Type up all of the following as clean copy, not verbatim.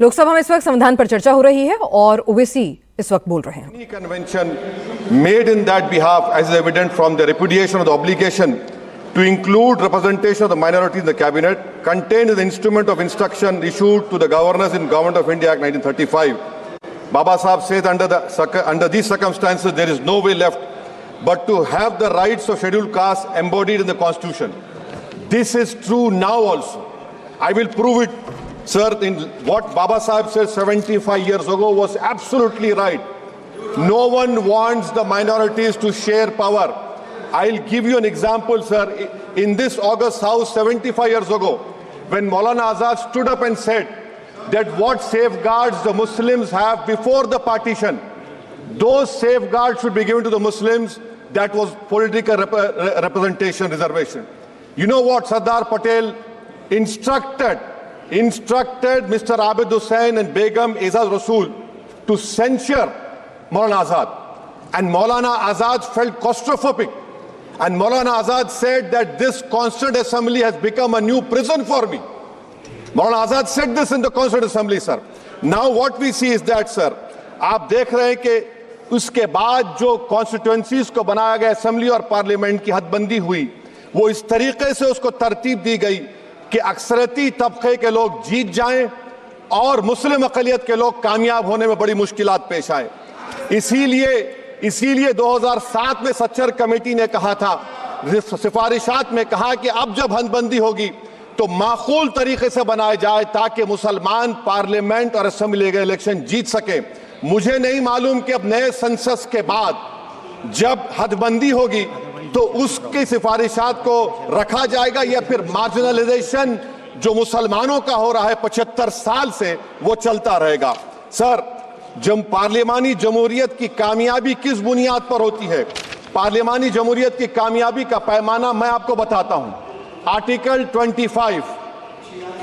लोकसभा में इस वक्त संविधान पर चर्चा हो रही है और ओवैसी इस वक्त बोल रहे हैं। Convention made in that behalf as is evident from the repudiation of the obligation to include representation of the minority in the cabinet contained in the instrument of instruction issued to the governors in Government of India Act 1935. Baba Sahab says under these circumstances there is no way left but to have the rights of scheduled castes embodied in the constitution. This is true now also. I will prove it, sir. In what Baba Sahib said 75 years ago was absolutely right. No one wants the minorities to share power. I'll give you an example, sir. In this August House 75 years ago, when Maulana Azad stood up and said that what safeguards the Muslims have before the partition, those safeguards should be given to the Muslims. That was political representation, reservation. You know what Sardar Patel instructed Mr. Abid Hussain and Begum Aizaz Rasool to censure Maulana Azad. And Maulana Azad felt claustrophobic. And Maulana Azad said that this Constituent Assembly has become a new prison for me. Maulana Azad said this in the Constituent Assembly, sir. Now what we see is that, sir, आप देख रहे हैं कि उसके बाद जो constituencies को बनाया गया असेंबली और पार्लियामेंट की हदबंदी हुई, वो इस तरीके से उसको तरतीब दी गई कि अक्सरती तबके के लोग जीत जाएं और मुस्लिम अक़लियत के लोग कामयाब होने में बड़ी मुश्किलात पेश आए। इसीलिए 2007 में सच्चर कमेटी ने कहा था, सिफारिशात में कहा कि अब जब हदबंदी होगी तो माकूल तरीके से बनाया जाए ताकि मुसलमान पार्लियामेंट और असेंबली के इलेक्शन जीत सके। मुझे नहीं मालूम कि अब नए सेंसस के बाद जब हदबंदी होगी तो उसकी सिफारिशात को रखा जाएगा या फिर मार्जिनलाइजेशन जो मुसलमानों का हो रहा है 75 साल से वो चलता रहेगा। सर, जब पार्लियामानी जमहूरियत की कामयाबी किस बुनियाद पर होती है? पार्लियामानी जमहूरियत की कामयाबी का पैमाना मैं आपको बताता हूं। Article 25,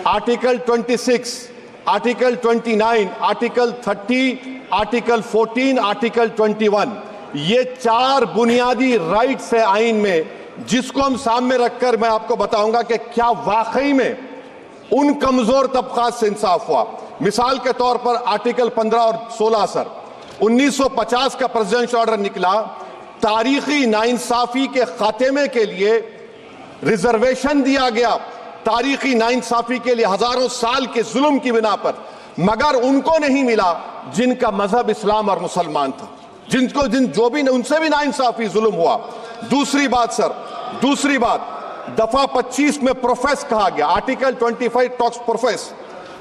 article 26, article 29, article 30, article 14, article 21, ये 4 बुनियादी राइट्स है आइन में, जिसको हम सामने रखकर मैं आपको बताऊंगा कि क्या वाकई में उन कमजोर तबकात से इंसाफ हुआ। मिसाल के तौर पर आर्टिकल 15 और 16, सर, 1950 का प्रेसिडेंशियल ऑर्डर निकला, तारीखी नाइंसाफी के खात्मे के लिए रिजर्वेशन दिया गया, तारीखी नाइंसाफी के लिए हजारों साल के जुल्म की बिना पर, मगर उनको नहीं मिला जिनका मजहब इस्लाम और मुसलमान था, जो भी उनसे भी नाइंसाफी जुल्म हुआ। दूसरी बात सर, दूसरी बात, दफा 25 में प्रोफेस कहा गया, आर्टिकल 25 टॉक्स प्रोफेस।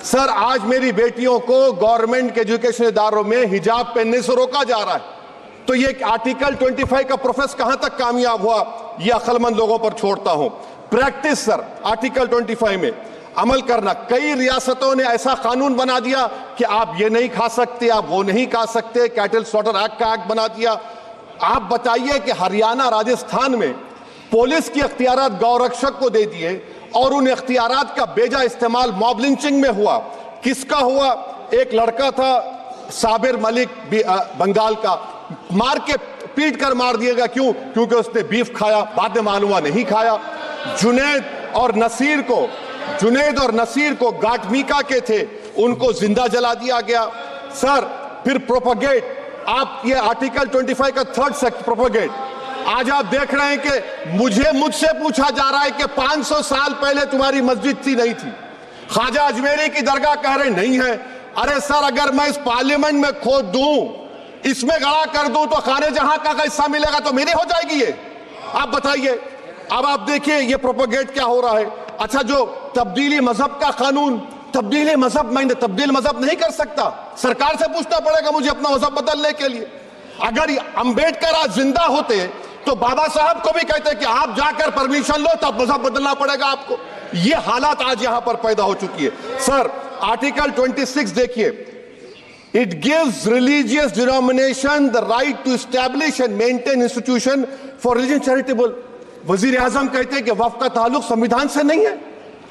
सर, आज मेरी बेटियों को गवर्नमेंट के एजुकेशन इदारों में हिजाब पहनने से रोका जा रहा है, तो ये आर्टिकल 25 का प्रोफेस कहां तक कामयाब हुआ, ये अक्लमंद लोगों पर छोड़ता हूं। प्रैक्टिस सर, आर्टिकल 25 में अमल करना। कई रियासतों ने ऐसा कानून बना दिया कि आप ये नहीं खा सकते, आप वो नहीं खा सकते, कैटल स्लॉटर एक्ट का एक्ट बना दिया। आप बताइए कि हरियाणा, राजस्थान में पुलिस की अख्तियारात गौरक्षक को दे दिए और उन अख्तियारात का बेजा इस्तेमाल मॉब लिंचिंग में हुआ। किसका हुआ? एक लड़का था साबिर मलिक बंगाल का, मार के पीट कर मार दिया गया। क्यों? क्योंकि उसने बीफ खाया, बाद में मालूम हुआ नहीं खाया। जुनैद और नसीर को गाटमीका के थे, उनको जिंदा जला दिया गया। सर, फिर प्रोपगेट, आप ये आर्टिकल 25 का 3rd सेक्शन प्रोपगेट, आज आप देख रहे हैं कि मुझसे पूछा जा रहा है कि 500 साल पहले तुम्हारी मस्जिद थी, नहीं थी। ख्वाजा अजमेरी की दरगाह कह रहे नहीं है। अरे सर, अगर मैं इस पार्लियामेंट में खोद दूं, इसमें गड़ा कर दूं, तो खाने जहां का हिस्सा मिलेगा तो मेरी हो जाएगी ये। आप बताइए। अब आप देखिए ये प्रोपगेट क्या हो रहा है। अच्छा, जो तब्दीली मजहब का कानून, तब्दीली मजहब, मैं तब्दील मजहब नहीं कर सकता, सरकार से पूछना पड़ेगा मुझे अपना मजहब बदलने के लिए। अगर अंबेडकर आज जिंदा होते तो बाबा साहब को भी कहते कि आप जाकर परमिशन लो, तब मजहब बदलना पड़ेगा आपको। ये हालात आज यहां पर पैदा हो चुकी है। सर, आर्टिकल 26 देखिए, it gives religious denomination the right to establish and maintain institution for religion charitable. वजीर आजम कहते हैं कि वक्फ का ताल्लुक संविधान से नहीं है।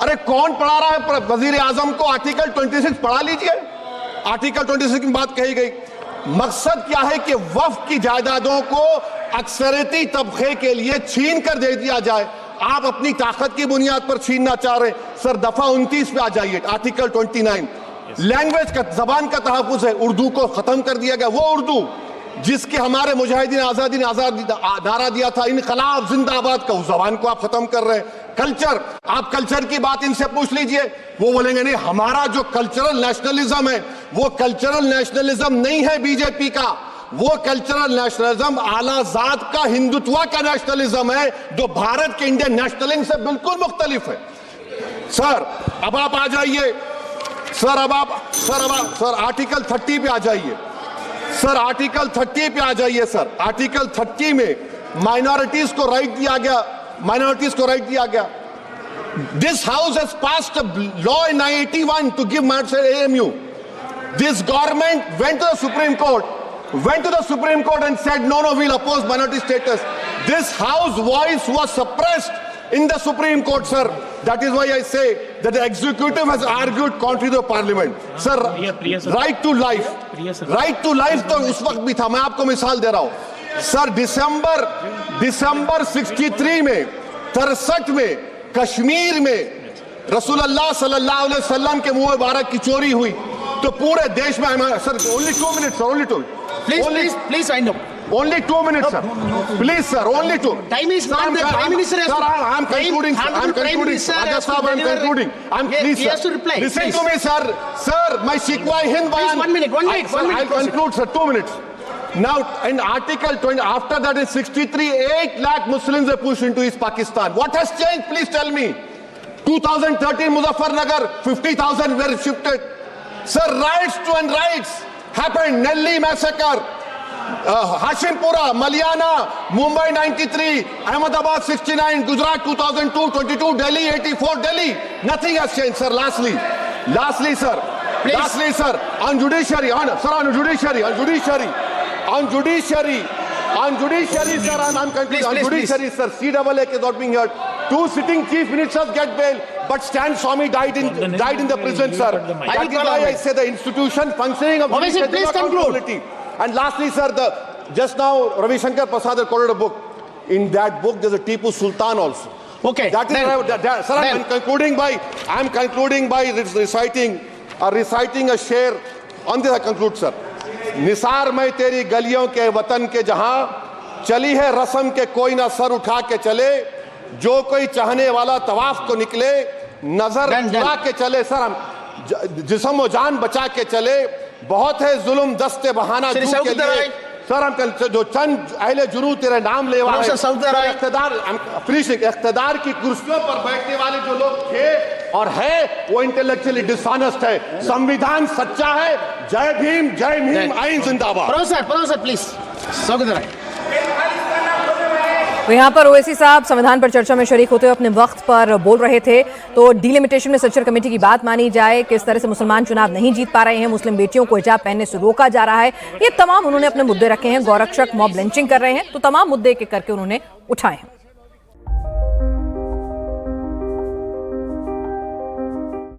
अरे कौन पढ़ा रहा है वजीर आजम को? आर्टिकल 26 पढ़ा लीजिए। आर्टिकल 26 की बात कही गई। मकसद क्या है कि वक्फ की जायदादों को अक्सरती तबके के लिए छीन कर दे दिया जाए। आप अपनी ताकत की बुनियाद पर छीनना चाह रहे हैं। सर, दफा 29 पे आ जाइए, आर्टिकल 29। लैंग्वेज का, जबान का तहफ्फुज है। उर्दू को खत्म कर दिया गया, वो उर्दू जिसके हमारे मुजाहिदीन आजादी नारा दिया था, इनकलाब जिंदाबाद का, उस जबान को आप खत्म कर रहे हैं। कल्चर, आप कल्चर की बात इनसे पूछ लीजिए, वो बोलेंगे नहीं, हमारा जो कल्चरल नेशनलिज्म है वो कल्चरल नेशनलिज्म नहीं है बीजेपी का, वो कल्चरल नेशनलिज्म आलाजाद का, हिंदुत्व का नेशनलिज्म है, जो भारत के इंडियन नेशनलिज्म से बिल्कुल मुख्तलिफ है। सर अब आप आ जाइए, सर आर्टिकल 30 पे आ जाइए, सर आर्टिकल 30 पे आ जाइए। सर आर्टिकल 30 में माइनॉरिटीज को राइट दिया गया, this house has passed a law in 1981 to give minority AMU. This government went to the Supreme Court and said no, we'll oppose minority status. This house voice was suppressed in the Supreme Court, sir. That is why I say that the executive has argued contrary to the parliament. Sir, right to life तो उस वक्त भी था। मैं आपको मिसाल दे रहा हूं सर, दिसंबर 63 में, 63 में कश्मीर में रसूलुल्लाह सल्लल्लाहु अलैहि वसल्लम के मुंह मुबारक की चोरी हुई तो पूरे देश में, sir only 2 minutes, sir, only 2. Please, I know. Only 2 minutes, sir. Please, sir, only 2. Time is not the Prime Minister has to. Sir, I'm concluding. I'm concluding. Raja Sahab, I'm concluding. Please, he has to reply. Listen to me, sir. Sir, my Shikwa Hind Bayan. One minute. I'll conclude, sir. 2 minutes. Now, in Article 20, after that in 63, 8 lakh Muslims were pushed into East Pakistan. What has changed? Please tell me. 2013 Muzaffarnagar, 50,000 were shifted. Sir, riots happened. Nelli massacre. Hashimpura, Maliana, Mumbai 93, Ahmedabad 69, Gujarat 2002, 22, Delhi 84, Delhi. Nothing has changed, sir. Lastly, sir. Please. Lastly, sir. On judiciary, sir. On judiciary, sir. I'm concluding. On judiciary, sir. CAA is not being heard. 2 sitting chief ministers get bail, but Stan Swamy died in the prison, sir. That is why I say the institution functioning of Obviously, please conclude. And lastly, sir, just now Ravi Shankar Prasad quoted a book. In that book, there's a Tipu Sultan also. Okay. That is, sir, I'm concluding by reciting a sher. On this I conclude, sir. Nisar मैं तेरी गलियों के वतन के जहां चली है रस्म के कोई ना सर उठा के चले, जो कोई चाहने वाला तवाफ को निकले, नजर चुरा के चले, सर हम जिस्म व जान बचा के चले, बहुत है जुल्म दस्ते बहाना के लिए, सर हम जो चंद अहले जुनू तेरे नाम ले वाले इख्तिदार की कुर्सियों पर बैठने वाले जो लोग थे और है वो इंटेलेक्चुअली डिसऑनेस्ट है। संविधान सच्चा है। जय भीम, आइन जिंदाबाद। Professor please. तो यहाँ पर ओवैसी साहब संविधान पर चर्चा में शरीक होते हुए अपने वक्त पर बोल रहे थे। तो डिलिमिटेशन में सच्चर कमेटी की बात मानी जाए, किस तरह से मुसलमान चुनाव नहीं जीत पा रहे हैं, मुस्लिम बेटियों को हिजाब पहनने से रोका जा रहा है, ये तमाम उन्होंने अपने मुद्दे रखे हैं। गौरक्षक मॉब लिंचिंग कर रहे हैं, तो तमाम मुद्दे के करके उन्होंने उठाए हैं।